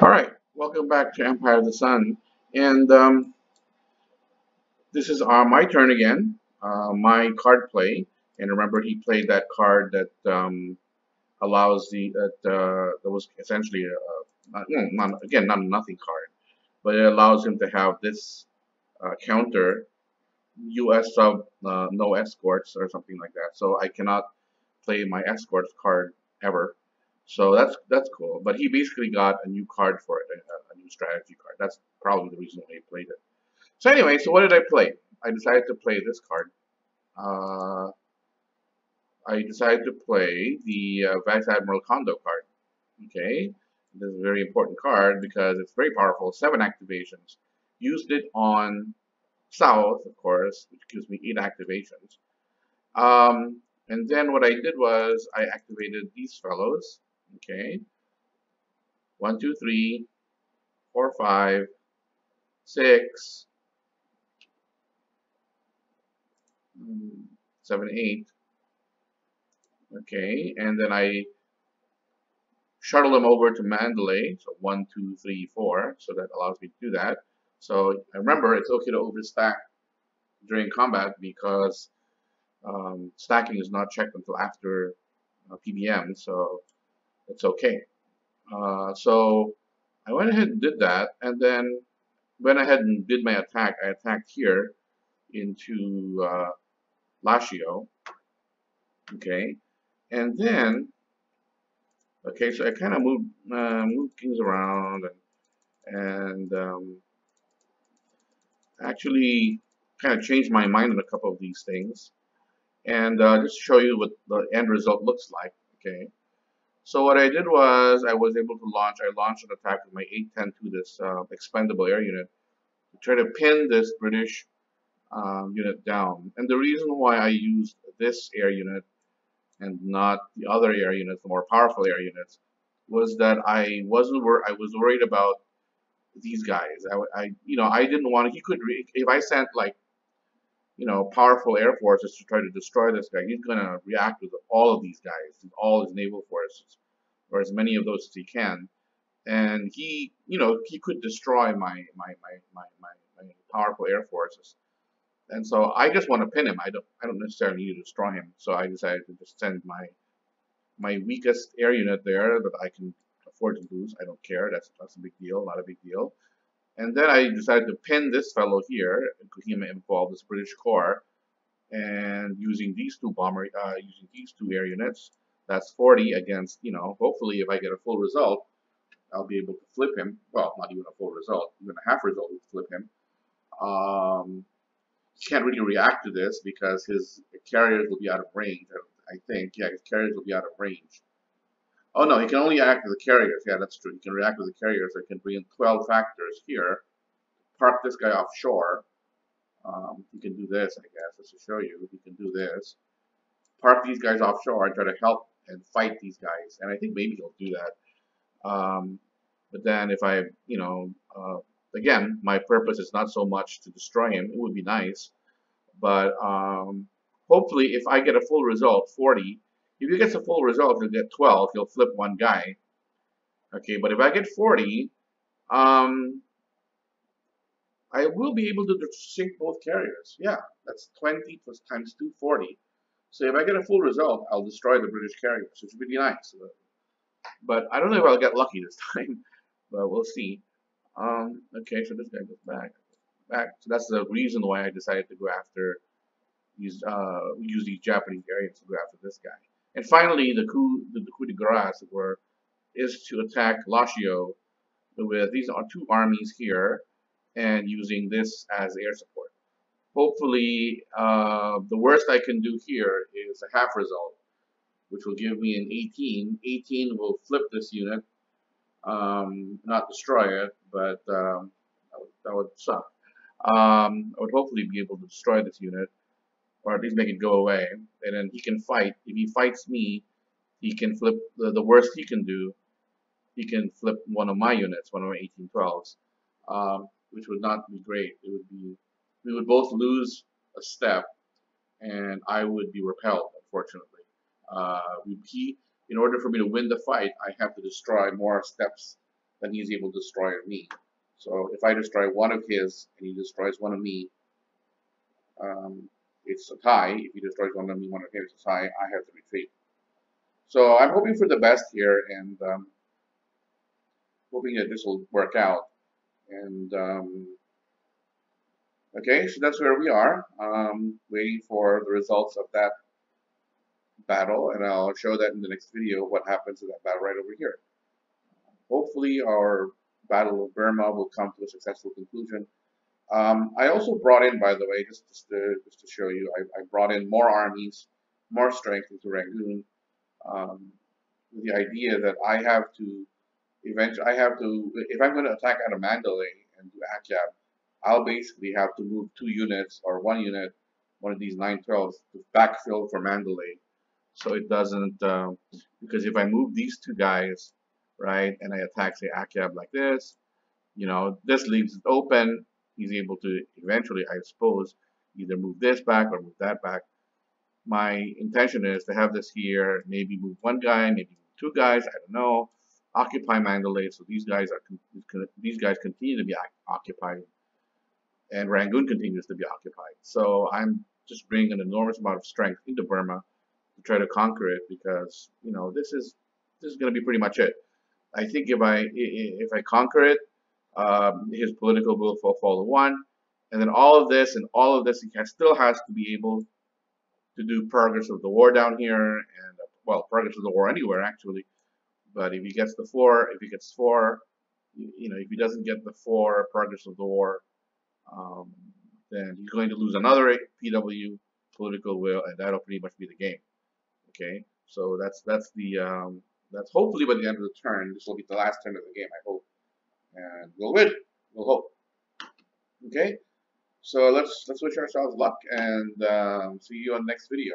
All right, welcome back to Empire of the Sun, and this is my turn again. My card play, and remember he played that card that allows that was essentially not a nothing card, but it allows him to have this counter U.S. sub no escorts or something like that. So I cannot play my escorts card ever. So that's cool. But he basically got a new card for it, a new strategy card. That's probably the reason why he played it. So anyway, so what did I play? I decided to play this card. Uh, I decided to play the Vice Admiral Kondo card. Okay, this is a very important card because it's very powerful. 7 activations. Used it on South, of course, which gives me 8 activations. And then what I did was I activated these fellows. Okay, 1, 2, 3, 4, 5, 6, 7, 8. Okay, and then I shuttle them over to Mandalay. So 1, 2, 3, 4. So that allows me to do that. So remember, it's okay to overstack during combat because stacking is not checked until after PBM, so it's okay. So I went ahead and did that, and then went ahead and did my attack. I attacked here into Lashio, okay, and then okay, so I kind of moved things around and actually kind of changed my mind on a couple of these things, and just to show you what the end result looks like. Okay, so what I did was I was able to launch. I launched an attack with my 810 to this expendable air unit to try to pin this British unit down. And the reason why I used this air unit and not the other air units, the more powerful air units, was that I was worried about these guys. I didn't want to. He could if I sent like powerful air forces to try to destroy this guy, he's gonna react with all of these guys, all his naval forces, or as many of those as he can. And he could destroy my powerful air forces. And so I just want to pin him. I don't necessarily need to destroy him. So I decided to just send my weakest air unit there that I can afford to lose. I don't care. That's a big deal, not a big deal. And then I decided to pin this fellow here, he involved this British Corps, and using these two air units, that's 40 against, hopefully if I get a full result, I'll be able to flip him. Well, not even a full result, even a half result would flip him. He can't really react to this because his carriers will be out of range. I think, yeah, his carriers will be out of range. Oh no, he can only act with the carriers. Yeah, that's true. He can react with the carriers. I can bring in 12 factors here. Park this guy offshore. He can do this, I guess, just to show you. He can do this. Park these guys offshore and try to help and fight these guys. And I think maybe he'll do that. But then if I, again, my purpose is not so much to destroy him. It would be nice. But hopefully if I get a full result, 40, if he gets a full result, he'll get 12. He'll flip one guy. Okay, but if I get 40, I will be able to sink both carriers. Yeah, that's 20 plus times 2, 40. So if I get a full result, I'll destroy the British carriers, which would be nice. But I don't know if I'll get lucky this time, but we'll see. Okay, so this guy goes back. So that's the reason why I decided to go after use these Japanese areas to go after this guy. And finally, the coup de grace is to attack Lashio with these are 2 armies here, and using this as air support. Hopefully, the worst I can do here is a half result, which will give me an 18. 18 will flip this unit, not destroy it, but that would suck. I would hopefully be able to destroy this unit, or at least make it go away, and then he can fight. If he fights me, he can flip the worst he can do. He can flip one of my units, one of my 1812s, which would not be great. It would be we would both lose a step, and I would be repelled. Unfortunately, in order for me to win the fight, I have to destroy more steps then he's able to destroy me. So if I destroy one of his and he destroys one of me, it's a tie. If he destroys one of me, one of his, it's a tie. I have to retreat. So I'm hoping for the best here, and hoping that this will work out. And okay, so that's where we are, waiting for the results of that battle, and I'll show that in the next video what happens in that battle right over here. Hopefully our Battle of Burma will come to a successful conclusion. I also brought in, by the way, just to show you, I brought in more armies, more strength into Rangoon, with the idea that I have to eventually, if I'm going to attack out of Mandalay and do Akyab, I'll basically have to move 2 units or 1 unit, one of these 912s, to backfill for Mandalay, so it doesn't, because if I move these 2 guys, right, and I attack, say, Akyab like this, this leaves it open. He's able to eventually, I suppose, either move this back or move that back. My intention is to have this here, maybe move 1 guy, maybe move 2 guys, I don't know, occupy Mandalay, so these guys continue to be occupied, and Rangoon continues to be occupied. So I'm just bringing an enormous amount of strength into Burma to try to conquer it, because this is going to be pretty much it. I think if I conquer it, his political will will fall to 1, and then all of this he still has to be able to do progress of the war down here, and well, progress of the war anywhere actually. But if he gets the 4, if he gets 4, if he doesn't get the 4 progress of the war, then he's going to lose another PW, political will, and that'll pretty much be the game. Okay, so that's hopefully by the end of the turn, this will be the last turn of the game, I hope, and we'll win. We'll hope. Okay, so let's wish ourselves luck, and see you on the next video.